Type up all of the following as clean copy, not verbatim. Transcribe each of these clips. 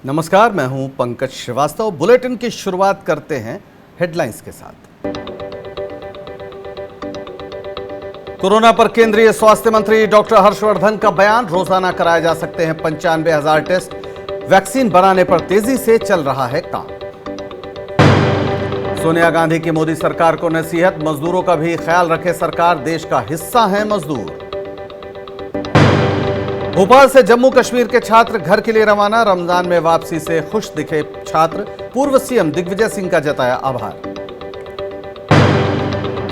नमस्कार, मैं हूं पंकज श्रीवास्तव। बुलेटिन की शुरुआत करते हैं हेडलाइंस के साथ। कोरोना पर केंद्रीय स्वास्थ्य मंत्री डॉक्टर हर्षवर्धन का बयान, रोजाना कराए जा सकते हैं 95,000 टेस्ट। वैक्सीन बनाने पर तेजी से चल रहा है काम। सोनिया गांधी की मोदी सरकार को नसीहत, मजदूरों का भी ख्याल रखे सरकार, देश का हिस्सा है मजदूर। भोपाल से जम्मू कश्मीर के छात्र घर के लिए रवाना, रमजान में वापसी से खुश दिखे छात्र, पूर्व सीएम दिग्विजय सिंह का जताया आभार।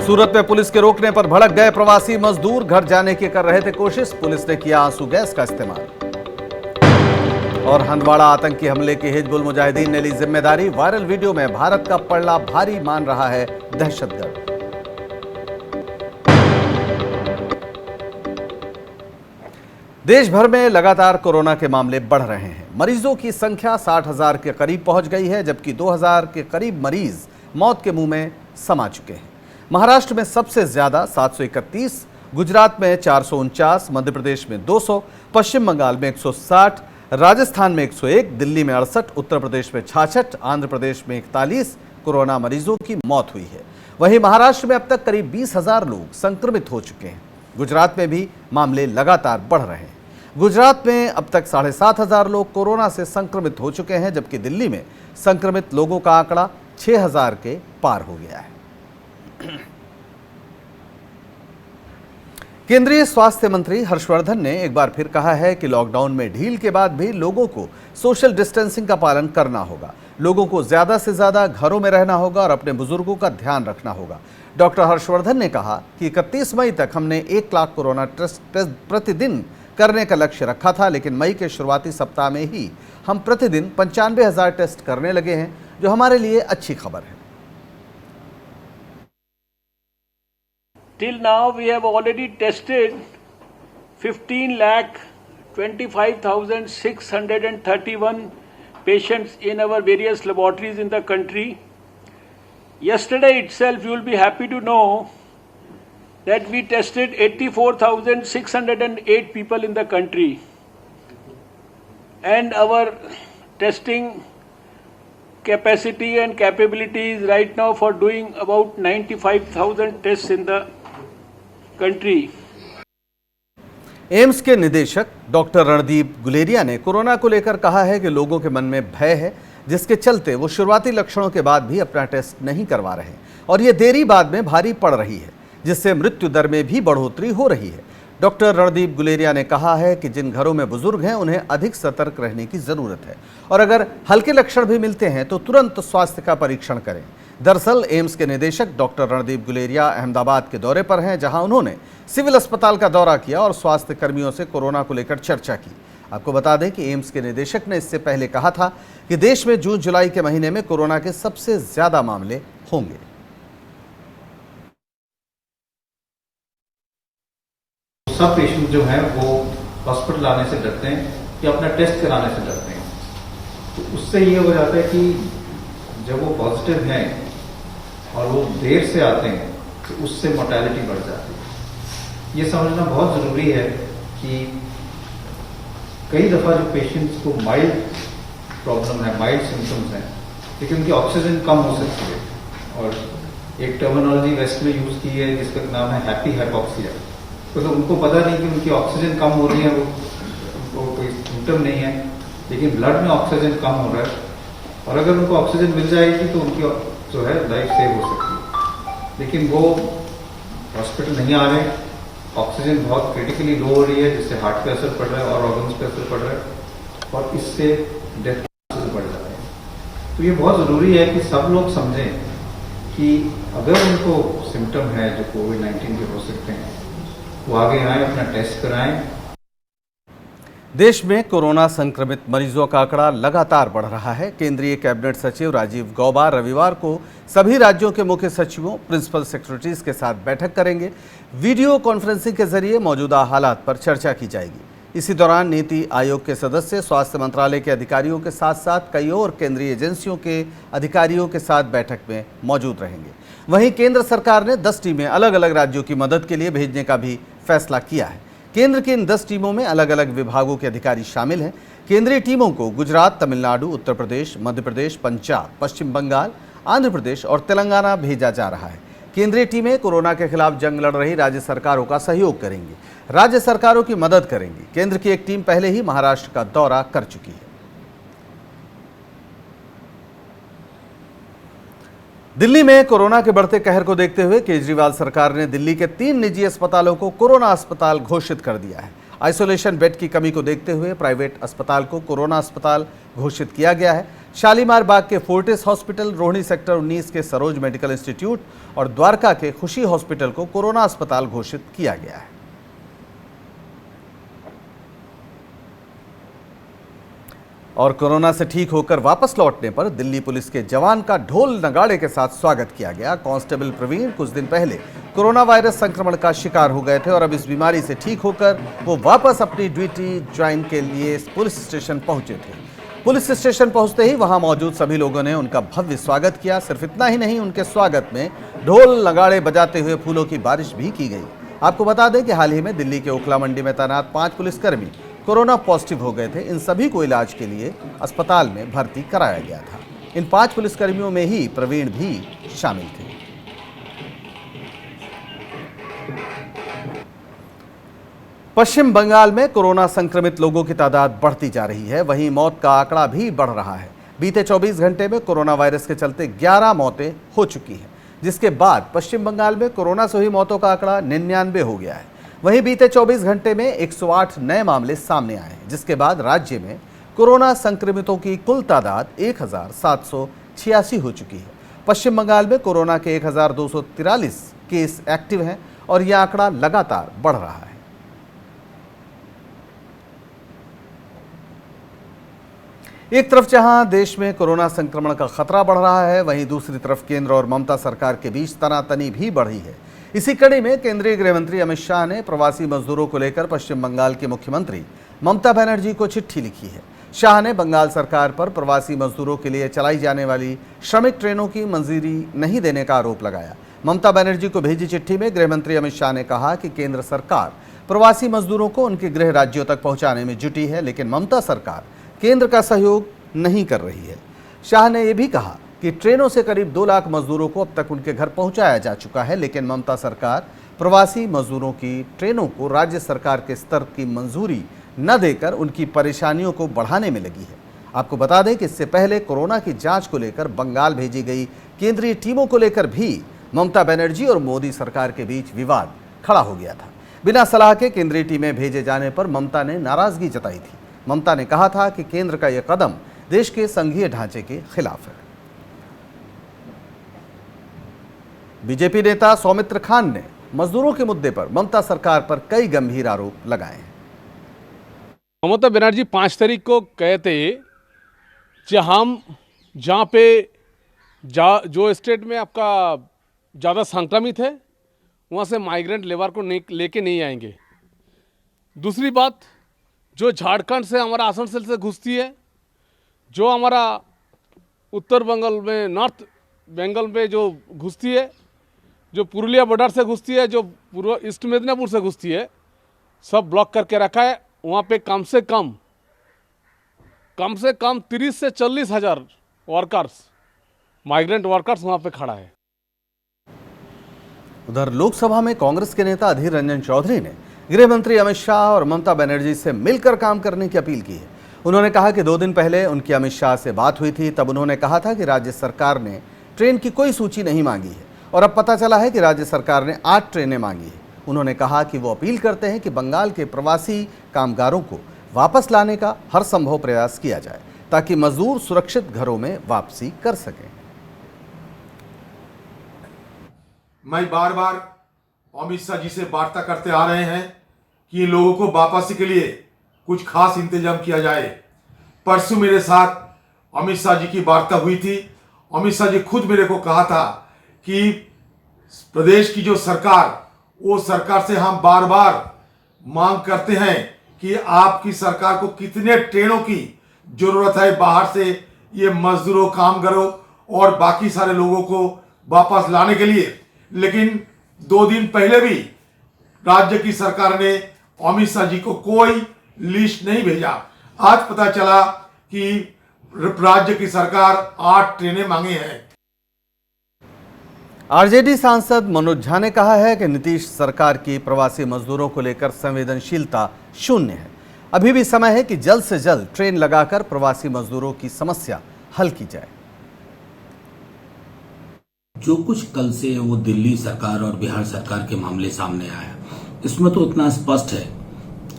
सूरत में पुलिस के रोकने पर भड़क गए प्रवासी मजदूर, घर जाने की कर रहे थे कोशिश, पुलिस ने किया आंसू गैस का इस्तेमाल। और हंदवाड़ा आतंकी हमले की हिजबुल मुजाहिदीन ने ली जिम्मेदारी, वायरल वीडियो में भारत का पलड़ा भारी मान रहा है दहशतगर्द। देश भर में लगातार कोरोना के मामले बढ़ रहे हैं। मरीजों की संख्या 60,000 के करीब पहुंच गई है, जबकि 2,000 के करीब मरीज मौत के मुंह में समा चुके हैं। महाराष्ट्र में सबसे ज्यादा 731, गुजरात में 449, मध्य प्रदेश में 200, पश्चिम बंगाल में 160, राजस्थान में 101, दिल्ली में 68, उत्तर प्रदेश में 66, आंध्र प्रदेश में 41 कोरोना मरीजों की मौत हुई है। वहीं महाराष्ट्र में अब तक करीब 20,000 लोग संक्रमित हो चुके हैं। गुजरात में भी मामले लगातार बढ़ रहे हैं। गुजरात में अब तक 7,500 लोग कोरोना से संक्रमित हो चुके हैं, जबकि दिल्ली में संक्रमित लोगों का आंकड़ा 6,000 के पार हो गया है। केंद्रीय स्वास्थ्य मंत्री हर्षवर्धन ने एक बार फिर कहा है कि लॉकडाउन में ढील के बाद भी लोगों को सोशल डिस्टेंसिंग का पालन करना होगा। लोगों को ज्यादा से ज्यादा घरों में रहना होगा और अपने बुजुर्गों का ध्यान रखना होगा। डॉक्टर हर्षवर्धन ने कहा कि 31 मई तक हमने 1 लाख कोरोना टेस्ट प्रतिदिन करने का लक्ष्य रखा था, लेकिन मई के शुरुआती सप्ताह में ही हम प्रतिदिन 95,000 टेस्ट करने लगे हैं, जो हमारे लिए अच्छी खबर है। Till now we have already tested 15,25,631 patients in our various laboratories in the country. Yesterday itself you will be happy to know that we tested 84,608 people in the country, and our testing capacity and capability is right now for doing about 95,000 tests in the country. AIIMS के निदेशक doctor Randeep Guleria ने corona को लेकर कहा है कि लोगों के मन में भय है, जिसके चलते वो शुरुआती लक्षणों के बाद भी अपना टेस्ट नहीं करवा रहे और ये देरी बाद में भारी पड़ रही है, जिससे मृत्यु दर में भी बढ़ोतरी हो रही है। डॉक्टर रणदीप गुलेरिया ने कहा है कि जिन घरों में बुजुर्ग हैं उन्हें अधिक सतर्क रहने की जरूरत है और अगर हल्के लक्षण भी मिलते हैं तो तुरंत स्वास्थ्य का परीक्षण करें। दरअसल एम्स के निदेशक डॉक्टर रणदीप गुलेरिया अहमदाबाद के दौरे पर हैं, जहां उन्होंने सिविल अस्पताल का दौरा किया और स्वास्थ्य कर्मियों से कोरोना को लेकर चर्चा की। आपको बता दें कि एम्स के निदेशक ने इससे पहले कहा था कि देश में जून जुलाई के महीने में कोरोना के सबसे ज्यादा मामले होंगे। सब पेशेंट जो हैं वो हॉस्पिटल आने से डरते हैं या अपना टेस्ट कराने से डरते हैं, तो उससे ये हो जाता है कि जब वो पॉजिटिव हैं और वो देर से आते हैं तो उससे मोर्टेलिटी बढ़ जाती है। ये समझना बहुत ज़रूरी है कि कई दफ़ा जो पेशेंट्स को माइल्ड प्रॉब्लम है, माइल्ड सिम्टम्स हैं, लेकिन उनकी ऑक्सीजन कम हो सकती है और एक टर्मिनोलॉजी वेस्ट में यूज़ की है जिसका नाम है हैप्पी हाइपॉक्सिया। तो उनको पता नहीं कि उनकी ऑक्सीजन कम हो रही है, वो कोई सिम्टम नहीं है, लेकिन ब्लड में ऑक्सीजन कम हो रहा है और अगर उनको ऑक्सीजन मिल जाएगी तो उनकी जो है लाइफ सेव हो सकती है। लेकिन वो हॉस्पिटल नहीं आ रहे, ऑक्सीजन बहुत क्रिटिकली लो हो रही है, जिससे हार्ट पे असर पड़ रहा है और ऑर्गन्स पे असर पड़ रहा है और इससे डेथ चांसेस बढ़ जाते हैं। तो ये बहुत ज़रूरी है कि सब लोग समझें कि अगर उनको सिम्टम है जो कोविड-19 के हो सकते हैं, वो आगे आए, अपना टेस्ट कराएं। देश में कोरोना संक्रमित मरीजों का आंकड़ा लगातार बढ़ रहा है। केंद्रीय कैबिनेट सचिव राजीव गौबा रविवार को सभी राज्यों के मुख्य सचिवों, प्रिंसिपल सेक्रेटरीज के साथ बैठक करेंगे। वीडियो कॉन्फ्रेंसिंग के जरिए मौजूदा हालात पर चर्चा की जाएगी। इसी दौरान नीति आयोग के सदस्य, स्वास्थ्य मंत्रालय के अधिकारियों के साथ साथ कई और केंद्रीय एजेंसियों के अधिकारियों के साथ बैठक में मौजूद रहेंगे। वहीं केंद्र सरकार ने 10 टीमें अलग अलग राज्यों की मदद के लिए भेजने का भी फैसला किया है। केंद्र की इन 10 टीमों में अलग अलग विभागों के अधिकारी शामिल हैं। केंद्रीय टीमों को गुजरात, तमिलनाडु, उत्तर प्रदेश, मध्य प्रदेश, पंजाब, पश्चिम बंगाल, आंध्र प्रदेश और तेलंगाना भेजा जा रहा है। केंद्रीय टीमें कोरोना के खिलाफ जंग लड़ रही राज्य सरकारों का सहयोग करेंगी, राज्य सरकारों की मदद करेंगी। केंद्र की एक टीम पहले ही महाराष्ट्र का दौरा कर चुकी है। दिल्ली में कोरोना के बढ़ते कहर को देखते हुए केजरीवाल सरकार ने दिल्ली के 3 निजी अस्पतालों को कोरोना अस्पताल घोषित कर दिया है। आइसोलेशन बेड की कमी को देखते हुए प्राइवेट अस्पताल को कोरोना अस्पताल घोषित किया गया है। शालीमार बाग के फोर्टिस हॉस्पिटल, रोहिणी सेक्टर 19 के सरोज मेडिकल इंस्टीट्यूट और द्वारका के खुशी हॉस्पिटल को कोरोना अस्पताल घोषित किया गया है। और कोरोना से ठीक होकर वापस लौटने पर दिल्ली पुलिस के जवान का ढोल नगाड़े के साथ स्वागत किया गया। कांस्टेबल प्रवीण कुछ दिन पहले कोरोना वायरस संक्रमण का शिकार हो गए थे और अब इस बीमारी से ठीक होकर वो वापस अपनी ड्यूटी ज्वाइन के लिए पुलिस स्टेशन पहुंचे थे। पुलिस स्टेशन पहुंचते ही वहां मौजूद सभी लोगों ने उनका भव्य स्वागत किया। सिर्फ इतना ही नहीं, उनके स्वागत में ढोल नगाड़े बजाते हुए फूलों की बारिश भी की गई। आपको बता दें कि हाल ही में दिल्ली के ओखला मंडी में तैनात 5 पुलिसकर्मी कोरोना पॉजिटिव हो गए थे। इन सभी को इलाज के लिए अस्पताल में भर्ती कराया गया था। इन 5 पुलिसकर्मियों में ही प्रवीण भी शामिल थे। पश्चिम बंगाल में कोरोना संक्रमित लोगों की तादाद बढ़ती जा रही है, वहीं मौत का आंकड़ा भी बढ़ रहा है। बीते 24 घंटे में कोरोना वायरस के चलते 11 मौतें हो चुकी हैं, जिसके बाद पश्चिम बंगाल में कोरोना से हुई मौतों का आंकड़ा 99 हो गया है। वहीं बीते 24 घंटे में 108 नए मामले सामने आए हैं, जिसके बाद राज्य में कोरोना संक्रमितों की कुल तादाद 1786 हो चुकी है। पश्चिम बंगाल में कोरोना के 1243 केस एक्टिव हैं और यह आंकड़ा लगातार बढ़ रहा है। एक तरफ जहां देश में कोरोना संक्रमण का खतरा बढ़ रहा है, वहीं दूसरी तरफ केंद्र और ममता सरकार के बीच तनातनी भी बढ़ी है। इसी कड़ी में केंद्रीय गृह मंत्री अमित शाह ने प्रवासी मजदूरों को लेकर पश्चिम बंगाल की मुख्यमंत्री ममता बनर्जी को चिट्ठी लिखी है। शाह ने बंगाल सरकार पर प्रवासी मजदूरों के लिए चलाई जाने वाली श्रमिक ट्रेनों की मंजूरी नहीं देने का आरोप लगाया। ममता बनर्जी को भेजी चिट्ठी में गृह मंत्री अमित शाह ने कहा कि केंद्र सरकार प्रवासी मजदूरों को उनके गृह राज्यों तक पहुंचाने में जुटी है, लेकिन ममता सरकार केंद्र का सहयोग नहीं कर रही है। शाह ने यह भी कहा कि ट्रेनों से करीब 2 लाख मजदूरों को अब तक उनके घर पहुंचाया जा चुका है, लेकिन ममता सरकार प्रवासी मजदूरों की ट्रेनों को राज्य सरकार के स्तर की मंजूरी न देकर उनकी परेशानियों को बढ़ाने में लगी है। आपको बता दें कि इससे पहले कोरोना की जांच को लेकर बंगाल भेजी गई केंद्रीय टीमों को लेकर भी ममता बनर्जी और मोदी सरकार के बीच विवाद खड़ा हो गया था। बिना सलाह के केंद्रीय टीमें भेजे जाने पर ममता ने नाराजगी जताई थी। ममता ने कहा था कि केंद्र का यह कदम देश के संघीय ढांचे के खिलाफ है। बीजेपी नेता सौमित्र खान ने मजदूरों के मुद्दे पर ममता सरकार पर कई गंभीर आरोप लगाए हैं। ममता बनर्जी 5 तारीख को कहते जहाँ पे जो स्टेट में आपका ज़्यादा संक्रमित है वहाँ से माइग्रेंट लेबर को लेके नहीं आएंगे। दूसरी बात, जो झारखंड से हमारा आसनसोल से घुसती है, जो हमारा उत्तर बंगाल में नॉर्थ बंगाल में जो घुसती है, जो पुरुलिया बॉर्डर से घुसती है, जो पूर्व ईस्ट मिदनापुर से घुसती है, सब ब्लॉक करके रखा है। वहाँ पे कम से कम 30 से 40 हज़ार वर्कर्स, माइग्रेंट वर्कर्स वहाँ पे खड़ा है। उधर लोकसभा में कांग्रेस के नेता अधीर रंजन चौधरी ने गृह मंत्री अमित शाह और ममता बनर्जी से मिलकर काम करने की अपील की है। उन्होंने कहा कि 2 दिन पहले उनकी अमित शाह से बात हुई थी, तब उन्होंने कहा था कि राज्य सरकार ने ट्रेन की कोई सूची नहीं मांगी है और अब पता चला है कि राज्य सरकार ने 8 ट्रेनें मांगी है। उन्होंने कहा कि वो अपील करते हैं कि बंगाल के प्रवासी कामगारों को वापस लाने का हर संभव प्रयास किया जाए ताकि मजदूर सुरक्षित घरों में वापसी कर सकें। मैं बार बार अमित शाह जी से वार्ता करते आ रहे हैं कि इन लोगों को वापसी के लिए कुछ खास इंतजाम किया जाए। परसों मेरे साथ अमित शाह जी की वार्ता हुई थी। अमित शाह जी खुद मेरे को कहा था कि प्रदेश की जो सरकार, वो सरकार से हम बार बार मांग करते हैं कि आपकी सरकार को कितने ट्रेनों की जरूरत है बाहर से ये मजदूरों, कामगारों और बाकी सारे लोगों को वापस लाने के लिए। लेकिन 2 दिन पहले भी राज्य की सरकार ने अमित शाह जी को कोई लिस्ट नहीं भेजा। आज पता चला कि राज्य की सरकार 8 ट्रेनें मांगी हैं। आरजेडी सांसद मनोज झा ने कहा है कि नीतीश सरकार की प्रवासी मजदूरों को लेकर संवेदनशीलता शून्य है। अभी भी समय है कि जल्द से जल्द ट्रेन लगाकर प्रवासी मजदूरों की समस्या हल की जाए। जो कुछ कल से वो दिल्ली सरकार और बिहार सरकार के मामले सामने आया, इसमें तो इतना स्पष्ट है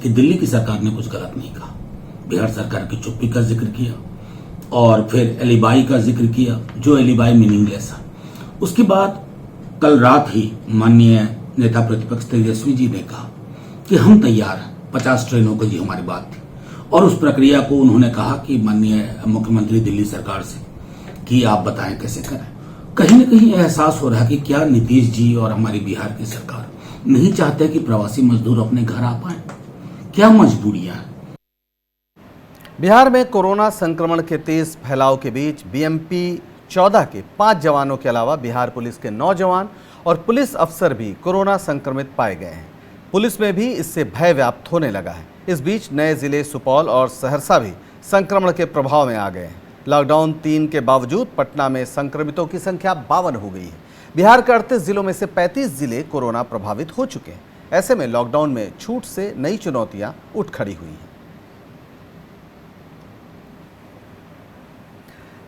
कि दिल्ली की सरकार ने कुछ गलत नहीं कहा। बिहार सरकार की चुप्पी का जिक्र किया और फिर एलिबाई का जिक्र किया, जो एलिबाई मीनिंगलेस है। उसके बाद कल रात ही माननीय नेता प्रतिपक्ष तेजस्वी जी ने कहा कि हम तैयार हैं, 50 ट्रेनों की हमारी बात थी। और उस प्रक्रिया को उन्होंने कहा कि माननीय मुख्यमंत्री दिल्ली सरकार से कि आप बताएं कैसे करें। कहीं न कहीं एहसास हो रहा है कि क्या नीतीश जी और हमारी बिहार की सरकार नहीं चाहते कि प्रवासी मजदूर अपने घर आ पाए? क्या मजबूरियां हैं? बिहार में कोरोना संक्रमण के तेज फैलाव के बीच बीएमपी 14 के 5 जवानों के अलावा बिहार पुलिस के 9 जवान और पुलिस अफसर भी कोरोना संक्रमित पाए गए हैं। पुलिस में भी इससे भय व्याप्त होने लगा है। इस बीच नए जिले सुपौल और सहरसा भी संक्रमण के प्रभाव में आ गए हैं। लॉकडाउन 3 के बावजूद पटना में संक्रमितों की संख्या 52 हो गई है। बिहार के 38 जिलों में से 35 जिले कोरोना प्रभावित हो चुके हैं। ऐसे में लॉकडाउन में छूट से नई चुनौतियां उठ खड़ी हुई हैं।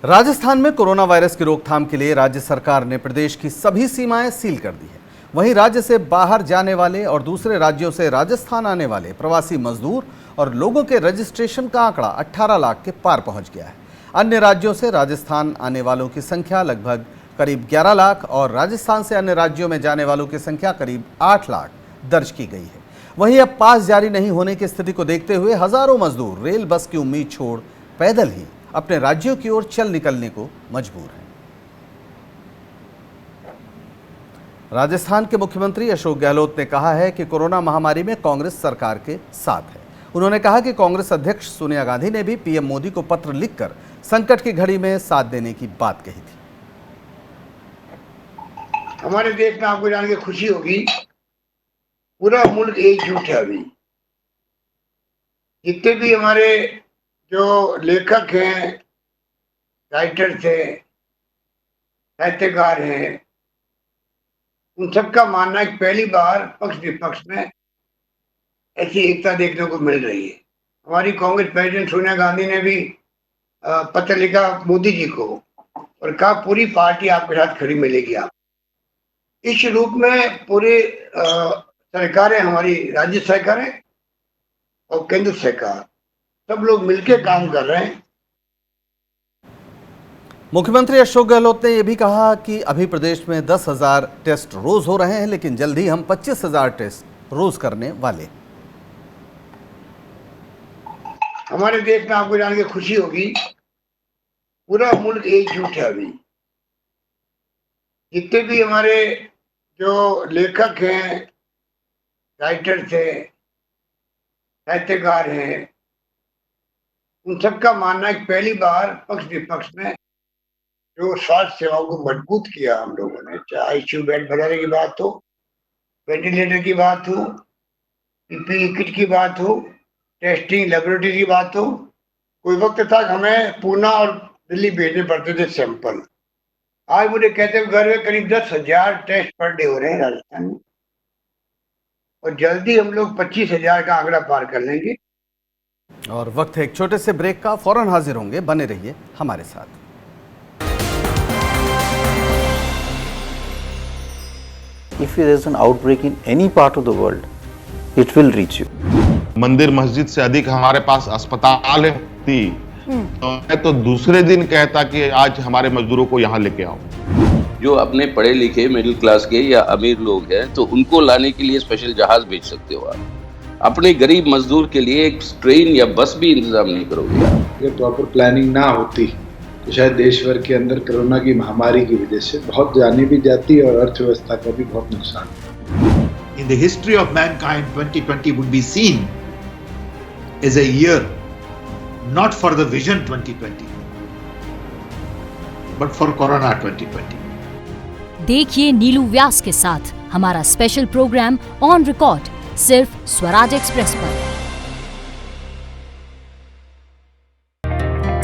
राजस्थान में कोरोना वायरस की रोकथाम के लिए राज्य सरकार ने प्रदेश की सभी सीमाएं सील कर दी है। वहीं राज्य से बाहर जाने वाले और दूसरे राज्यों से राजस्थान आने वाले प्रवासी मजदूर और लोगों के रजिस्ट्रेशन का आंकड़ा 18 लाख के पार पहुंच गया है। अन्य राज्यों से राजस्थान आने वालों की संख्या लगभग करीब 11 लाख और राजस्थान से अन्य राज्यों में जाने वालों की संख्या करीब 8 लाख दर्ज की गई है। वहीं अब पास जारी नहीं होने की स्थिति को देखते हुए हजारों मजदूर रेल बस की उम्मीद छोड़ पैदल ही अपने राज्यों की ओर चल निकलने को मजबूर हैं। राजस्थान के मुख्यमंत्री अशोक गहलोत ने कहा है कि कोरोना महामारी में कांग्रेस सरकार के साथ है। उन्होंने कहा कि कांग्रेस अध्यक्ष सोनिया गांधी ने भी पीएम मोदी को पत्र लिखकर संकट की घड़ी में साथ देने की बात कही थी। हमारे देश में आपको जान के खुशी होगी, पूरा मुल्क एकजुट है। अभी जितने भी हमारे जो लेखक हैं, राइटर्स हैं, साहित्यकार हैं, उन सबका मानना है कि पहली बार पक्ष विपक्ष में ऐसी एकता देखने को मिल रही है। हमारी कांग्रेस प्रेसिडेंट सोनिया गांधी ने भी पत्र लिखा मोदी जी को और कहा पूरी पार्टी आपके साथ खड़ी मिलेगी। आप इस रूप में पूरे सरकारें, हमारी राज्य सरकारें और केंद्र सरकार, सब लोग मिलकर काम कर रहे हैं। मुख्यमंत्री अशोक गहलोत ने यह भी कहा कि अभी प्रदेश में 10,000 टेस्ट रोज हो रहे हैं, लेकिन जल्द ही हम 25,000 टेस्ट रोज करने वाले। हमारे देश में आपको जान के खुशी होगी, पूरा मुल्क एकजुट है। अभी जितने भी हमारे जो लेखक हैं, राइटर्स हैं, साहित्यकार हैं, उन सबका मानना है कि पहली बार पक्ष विपक्ष में जो स्वास्थ्य सेवाओं को मजबूत किया हम लोगों ने, चाहे आईसीयू बेड बढ़ाने की बात हो, वेंटिलेटर की बात हो, पीपीई किट की बात हो, टेस्टिंग लेबोरेटरी की बात हो। कोई वक्त तक हमें पूना और दिल्ली भेजने पड़ते थे सैंपल। आज मुझे कहते हैं घर में करीब 10,000 टेस्ट पर डे हो रहे हैं राजस्थान में, और जल्दी हम लोग 25,000 का आंकड़ा पार कर लेंगे। और वक्त है एक छोटे से ब्रेक का, फौरन हाजिर होंगे, बने रहिए हमारे साथ। If there is an outbreak in any part of the world, it will reach you. मंदिर मस्जिद से अधिक हमारे पास अस्पताल है। तो मैं तो दूसरे दिन कहता कि आज हमारे मजदूरों को यहाँ लेके आओ। जो अपने पढ़े लिखे मिडिल क्लास के या अमीर लोग हैं तो उनको लाने के लिए स्पेशल जहाज भेज सकते हो आप। अपने गरीब मजदूर के लिए एक ट्रेन या बस भी इंतजाम नहीं करोगे आप। अगर प्रॉपर प्लानिंग ना होती तो शायद देश भर के अंदर कोरोना की महामारी की वजह से बहुत जाने भी जाती और अर्थव्यवस्था का भी बहुत नुकसान। In the history of mankind, 2020 would be seen as a year not for the Vision 2020, but for Corona 2020. देखिए नीलू व्यास के साथ हमारा स्पेशल प्रोग्राम ऑन रिकॉर्ड सिर्फ स्वराज एक्सप्रेस पर।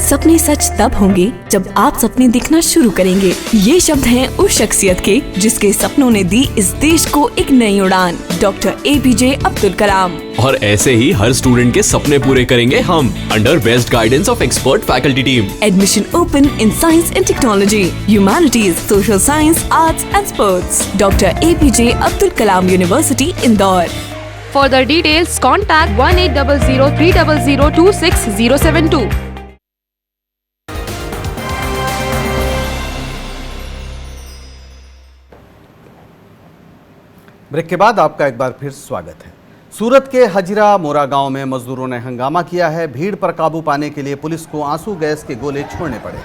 सपने सच तब होंगे जब आप सपने दिखना शुरू करेंगे। ये शब्द हैं उस शख्सियत के जिसके सपनों ने दी इस देश को एक नई उड़ान, डॉक्टर APJ अब्दुल कलाम। और ऐसे ही हर स्टूडेंट के सपने पूरे करेंगे हम, under best guidance of expert faculty team. Admission open in science and technology, humanities, social science, arts and sports. Doctor APJ Abdul Kalam University, Indore. For details contact 180030026072। Break के बाद आपका एक बार फिर स्वागत है। सूरत के हजरा मोरा गांव में मजदूरों ने हंगामा किया है। भीड़ पर काबू पाने के लिए पुलिस को आंसू गैस के गोले छोड़ने पड़े।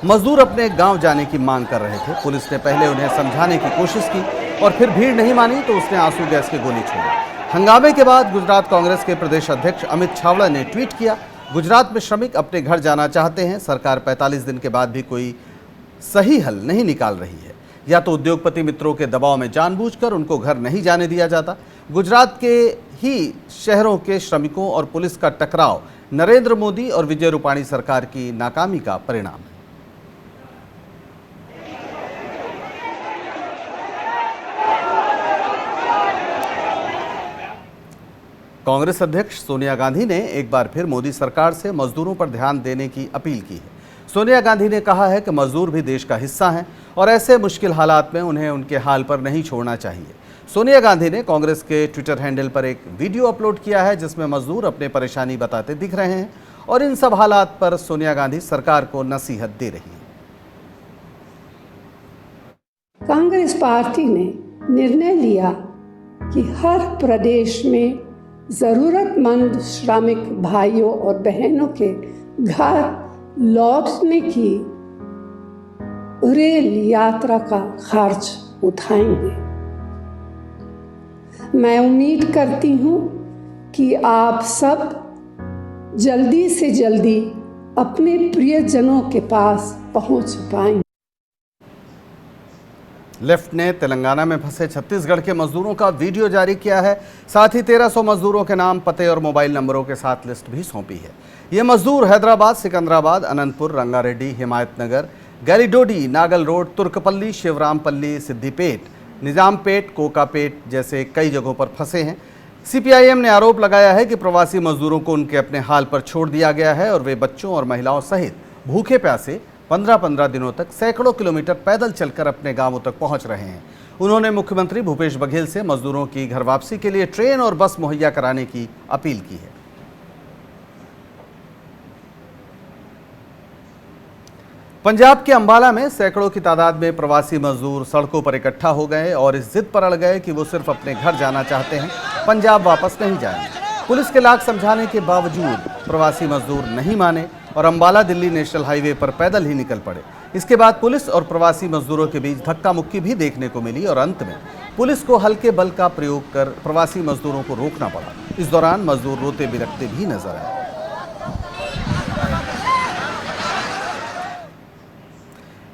मजदूर अपने गांव जाने की मांग कर रहे थे। पुलिस ने पहले उन्हें समझाने की कोशिश की और फिर भीड़ नहीं मानी तो उसने आंसू गैस के गोले छोड़े। हंगामे के बाद गुजरात कांग्रेस के प्रदेश अध्यक्ष अमित छावड़ा ने ट्वीट किया, गुजरात में श्रमिक अपने घर जाना चाहते हैं, सरकार 45 दिन के बाद भी कोई सही हल नहीं निकाल रही है। या तो उद्योगपति मित्रों के दबाव में जानबूझकर उनको घर नहीं जाने दिया जाता। गुजरात के ही शहरों के श्रमिकों और पुलिस का टकराव नरेंद्र मोदी और विजय रूपाणी सरकार की नाकामी का परिणाम है। कांग्रेस अध्यक्ष सोनिया गांधी ने एक बार फिर मोदी सरकार से मजदूरों पर ध्यान देने की अपील की है। सोनिया गांधी ने कहा है कि मजदूर भी देश का हिस्सा हैं और ऐसे मुश्किल हालात में उन्हें उनके हाल पर नहीं छोड़ना चाहिए। सोनिया गांधी ने कांग्रेस के ट्विटर हैंडल पर एक वीडियो अपलोड किया है जिसमें मजदूर अपने परेशानी बताते दिख रहे हैं और इन सब हालात पर सोनिया गांधी सरकार को नसीहत दे रही है। कांग्रेस पार्टी ने निर्णय लिया कि हर प्रदेश में जरूरतमंद श्रमिक भाइयों और बहनों के घर लौटने की रेल यात्रा का खर्च उठाएंगे। मैं उम्मीद करती हूं कि आप सब जल्दी से जल्दी अपने प्रियजनों के पास पहुंच पाएंगे। लेफ्ट ने तेलंगाना में फंसे छत्तीसगढ़ के मजदूरों का वीडियो जारी किया है। साथ ही 1300 मजदूरों के नाम, पते और मोबाइल नंबरों के साथ लिस्ट भी सौंपी है। ये मजदूर हैदराबाद, सिकंदराबाद, अनंतपुर, रंगारेड्डी, हिमायतनगर, गैलीडोडी, नागल रोड, तुर्कपल्ली, शिवरामपल्ली, सिद्दीपेट, निजामपेट, कोकापेट जैसे कई जगहों पर फंसे हैं। CPIM ने आरोप लगाया है कि प्रवासी मजदूरों को उनके अपने हाल पर छोड़ दिया गया है और वे बच्चों और महिलाओं सहित भूखे प्यासे 15-15 दिनों तक सैकड़ों किलोमीटर पैदल चलकर अपने गांवों तक पहुंच रहे हैं। उन्होंने मुख्यमंत्री भूपेश बघेल से मजदूरों की घर वापसी के लिए ट्रेन और बस मुहैया कराने की अपील की है। पंजाब के अंबाला में सैकड़ों की तादाद में प्रवासी मजदूर सड़कों पर इकट्ठा हो गए और इस जिद पर अड़ गए कि वो सिर्फ अपने घर जाना चाहते हैं, पंजाब वापस नहीं जाएंगे। पुलिस के लाख समझाने के बावजूद प्रवासी मजदूर नहीं माने और अंबाला दिल्ली नेशनल हाईवे पर पैदल ही निकल पड़े। इसके बाद पुलिस और प्रवासी मजदूरों के बीच धक्का मुक्की भी देखने को मिली और अंत में पुलिस को हल्के बल का प्रयोग कर प्रवासी मजदूरों को रोकना पड़ा। इस दौरान मजदूर रोते बिलखते भी नजर आए।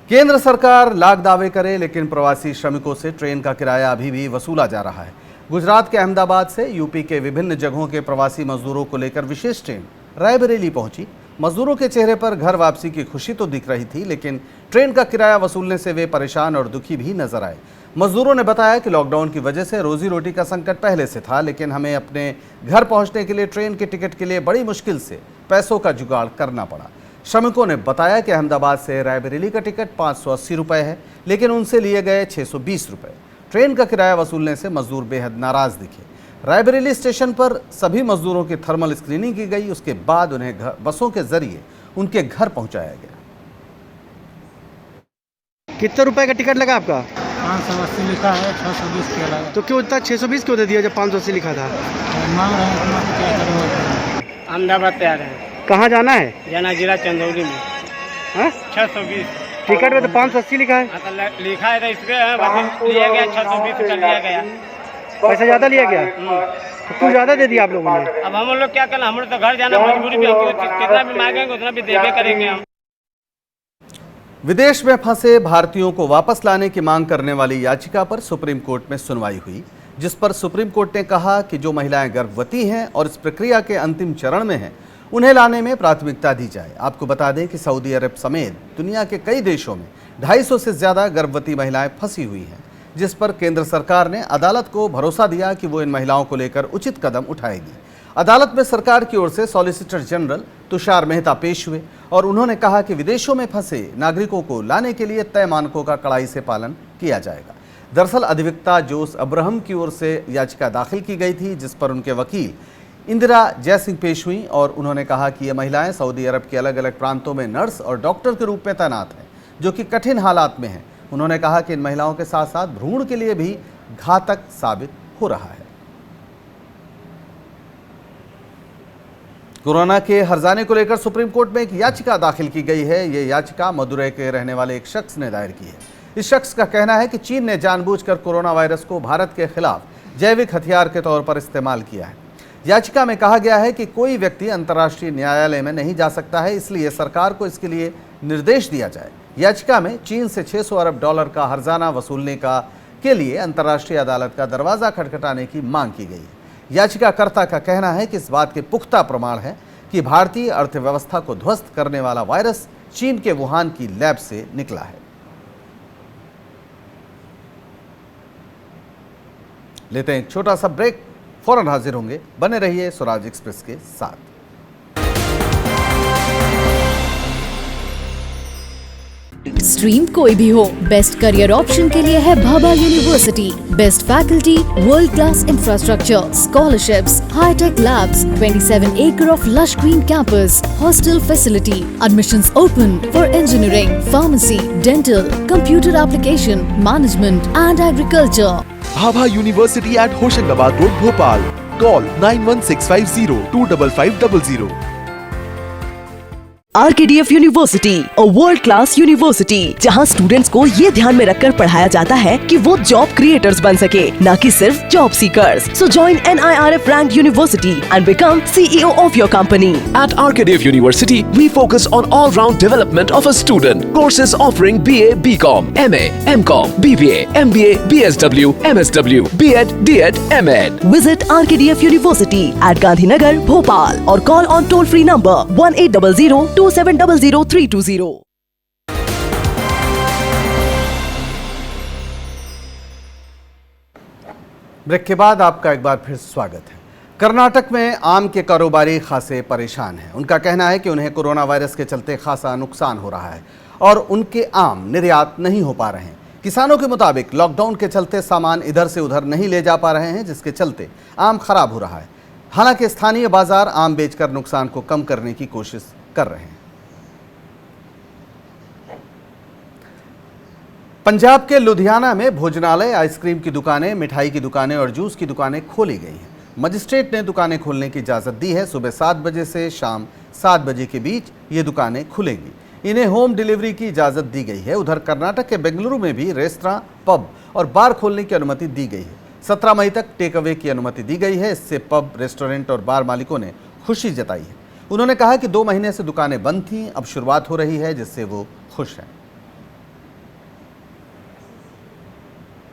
केंद्र सरकार लाख दावे करे लेकिन प्रवासी श्रमिकों से ट्रेन का किराया अभी भी वसूला जा रहा है। गुजरात के अहमदाबाद से यूपी के विभिन्न जगहों के प्रवासी मजदूरों को लेकर विशेष ट्रेन रायबरेली पहुंची। मजदूरों के चेहरे पर घर वापसी की खुशी तो दिख रही थी, लेकिन ट्रेन का किराया वसूलने से वे परेशान और दुखी भी नजर आए। मजदूरों ने बताया कि लॉकडाउन की वजह से रोजी रोटी का संकट पहले से था, लेकिन हमें अपने घर पहुंचने के लिए ट्रेन के टिकट के लिए बड़ी मुश्किल से पैसों का जुगाड़ करना पड़ा। श्रमिकों ने बताया कि अहमदाबाद से रायबरेली का टिकट 580 रुपये है, लेकिन उनसे लिए गए 620 रुपये। ट्रेन का किराया वसूलने से मजदूर बेहद नाराज दिखे। रायबरेली स्टेशन पर सभी मजदूरों की थर्मल स्क्रीनिंग की गई। उसके बाद उन्हें बसों के जरिए उनके घर पहुंचाया गया। कितने रुपए का टिकट लगा आपका? 580 लिखा है, 620 किया लगा। तो क्यों इतना 620 क्यों दे दिया जब 580 लिखा था? मांग रहे हैं, क्या करें? अहमदाबाद पे आ रहे हैं। कहाँ जाना है? जाना जिला चंदौली में। 620 टिकट में तो 580 लिखा है। लिखा है तो इसमें लिया गया 620 का लिया गया। पैसा ज्यादा लिया गया? तो क्यों ज्यादा दे दिया आप लोगों ने? अब हम लोग क्या करना, हम लोग तो घर जाना मजबूरी भी, कितना भी मांगेंगे उतना भी देवे करेंगे हम। विदेश में फंसे भारतीयों को वापस लाने की मांग करने वाली याचिका पर सुप्रीम कोर्ट में सुनवाई हुई। जिस पर सुप्रीम कोर्ट ने कहा कि जो महिलाएं गर्भवती हैं और इस प्रक्रिया के अंतिम चरण में हैं, उन्हें लाने में प्राथमिकता दी जाए। आपको बता दें कि सऊदी अरब समेत दुनिया के कई देशों में 250 से ज़्यादा गर्भवती महिलाएं फंसी हुई हैं, जिस पर केंद्र सरकार ने अदालत को भरोसा दिया कि वो इन महिलाओं को लेकर उचित कदम उठाएगी। अदालत में सरकार की ओर से सॉलिसिटर जनरल तुषार मेहता पेश हुए और उन्होंने कहा कि विदेशों में फंसे नागरिकों को लाने के लिए तय मानकों का कड़ाई से पालन किया जाएगा। दरअसल अधिवक्ता जोस अब्राहम की ओर से याचिका दाखिल की गई थी, जिस पर उनके वकील इंदिरा जयसिंह पेश हुई और उन्होंने कहा कि ये महिलाएं सऊदी अरब के अलग अलग प्रांतों में नर्स और डॉक्टर के रूप में तैनात हैं, जो कि कठिन हालात में हैं। उन्होंने कहा कि इन महिलाओं के साथ साथ भ्रूण के लिए भी घातक साबित हो रहा है। कोरोना के हर्जाने को लेकर सुप्रीम कोर्ट में एक याचिका दाखिल की गई है। ये याचिका मदुरै के रहने वाले एक शख्स ने दायर की है। इस शख्स का कहना है कि चीन ने जानबूझकर कोरोना वायरस को भारत के खिलाफ जैविक हथियार के तौर पर इस्तेमाल किया है। याचिका में कहा गया है कि कोई व्यक्ति अंतर्राष्ट्रीय न्यायालय में नहीं जा सकता है, इसलिए सरकार को इसके लिए निर्देश दिया जाए। याचिका में चीन से $600 अरब का हर्जाना वसूलने के लिए अंतर्राष्ट्रीय अदालत का दरवाजा खटखटाने की मांग की गई है। याचिकाकर्ता का कहना है कि इस बात के पुख्ता प्रमाण है कि भारतीय अर्थव्यवस्था को ध्वस्त करने वाला वायरस चीन के वुहान की लैब से निकला है। लेते हैं एक छोटा सा ब्रेक, फौरन हाजिर होंगे। बने रहिए स्वराज एक्सप्रेस के साथ। स्ट्रीम कोई भी हो, बेस्ट करियर ऑप्शन के लिए है Bhabha University. Best faculty, world class infrastructure, scholarships, high tech labs, 27 acre of lush green campus, hostel facility, admissions open for engineering, pharmacy, dental, computer application, management and agriculture. Bhabha university at Hoshangabad road, Bhopal. Call 9165025500। RKDF university, a world class university, जहां students को ये ध्यान में रखकर पढ़ाया जाता है कि वो जॉब क्रिएटर्स बन सके, न कि सिर्फ job seekers. So join NIRF ranked university and become CEO of your company. At RKDF University, we focus on all-round development of a student. Courses offering BA, BCom, MA, MCom, BBA, MBA, BSW, MSW, B.Ed, D.Ed, M.Ed. Visit RKDF University at Gandhinagar, Bhopal or call on toll-free number 1800-2700-320. Break के बाद आपका एक बार फिर स्वागत है। कर्नाटक में आम के कारोबारी खासे परेशान हैं। उनका कहना है कि उन्हें कोरोना वायरस के चलते खासा नुकसान हो रहा है और उनके आम निर्यात नहीं हो पा रहे हैं। किसानों के मुताबिक लॉकडाउन के चलते सामान इधर से उधर नहीं ले जा पा रहे हैं, जिसके चलते आम खराब हो रहा है। हालांकि स्थानीय बाजार आम बेचकर नुकसान को कम करने की कोशिश कर रहे हैं। पंजाब के लुधियाना में भोजनालय, आइसक्रीम की दुकानें, मिठाई की दुकानें और जूस की दुकानें खोली गई हैं। मजिस्ट्रेट ने दुकानें खोलने की इजाज़त दी है। सुबह 7 बजे से शाम 7 बजे के बीच ये दुकानें खुलेंगी। इन्हें होम डिलीवरी की इजाज़त दी गई है। उधर कर्नाटक के बेंगलुरु में भी रेस्तरां, पब और बार खोलने की अनुमति दी गई है। 17 मई तक टेक अवे की अनुमति दी गई है। इससे पब, रेस्टोरेंट और बार मालिकों ने खुशी जताई है। उन्होंने कहा कि 2 महीने से दुकानें बंद थीं, अब शुरुआत हो रही है, जिससे वो खुश हैं।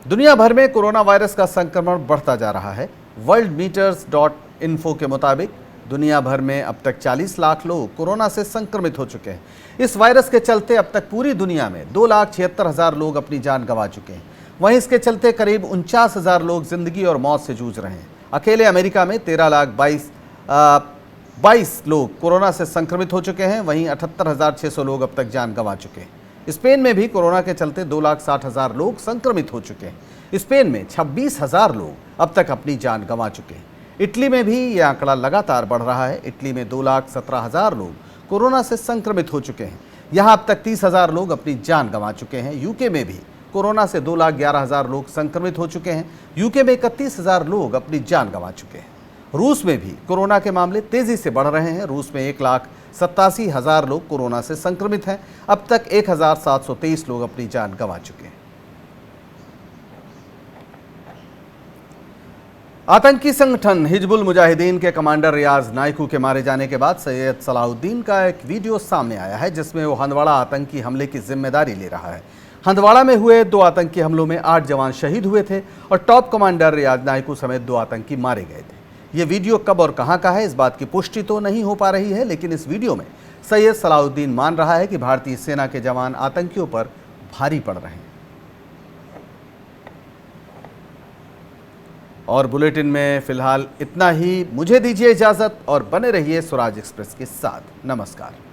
दुनिया भर में कोरोना वायरस का संक्रमण बढ़ता जा रहा है। worldmeters.info के मुताबिक दुनिया भर में अब तक 40 लाख लोग कोरोना से संक्रमित हो चुके हैं। इस वायरस के चलते अब तक पूरी दुनिया में 2,76,000 लोग अपनी जान गंवा चुके हैं। वहीं इसके चलते करीब 49,000 लोग जिंदगी और मौत से जूझ रहे हैं। अकेले अमेरिका में 13,22,000 लोग कोरोना से संक्रमित हो चुके हैं। वहीं 78,600 लोग अब तक जान गंवा चुके हैं। स्पेन में भी कोरोना के चलते 2,60,000 लोग संक्रमित हो चुके हैं। स्पेन में 26,000 लोग अब तक अपनी जान गंवा चुके हैं। इटली में भी ये आंकड़ा लगातार बढ़ रहा है। इटली में 2,17,000 लोग कोरोना से संक्रमित हो चुके हैं। यहाँ अब तक 30,000 लोग अपनी जान गंवा चुके हैं। यूके में भी कोरोना से 2,11,000 लोग संक्रमित हो चुके हैं। यूके में 31,000 लोग अपनी जान गंवा चुके हैं। रूस में भी कोरोना के मामले तेजी से बढ़ रहे हैं। रूस में 1,87,000 लोग कोरोना से संक्रमित हैं। अब तक 1,723 लोग अपनी जान गंवा चुके हैं। आतंकी संगठन हिजबुल मुजाहिदीन के कमांडर रियाज नाइकू के मारे जाने के बाद सैयद सलाहुद्दीन का एक वीडियो सामने आया है, जिसमें वो हंदवाड़ा आतंकी हमले की जिम्मेदारी ले रहा है। हंदवाड़ा में हुए 2 आतंकी हमलों में 8 जवान शहीद हुए थे और टॉप कमांडर रियाज नायकू समेत 2 आतंकी मारे गए थे। ये वीडियो कब और कहां का है, इस बात की पुष्टि तो नहीं हो पा रही है, लेकिन इस वीडियो में सैयद सलाउद्दीन मान रहा है कि भारतीय सेना के जवान आतंकियों पर भारी पड़ रहे हैं। और बुलेटिन में फिलहाल इतना ही। मुझे दीजिए इजाजत और बने रहिए स्वराज एक्सप्रेस के साथ। नमस्कार।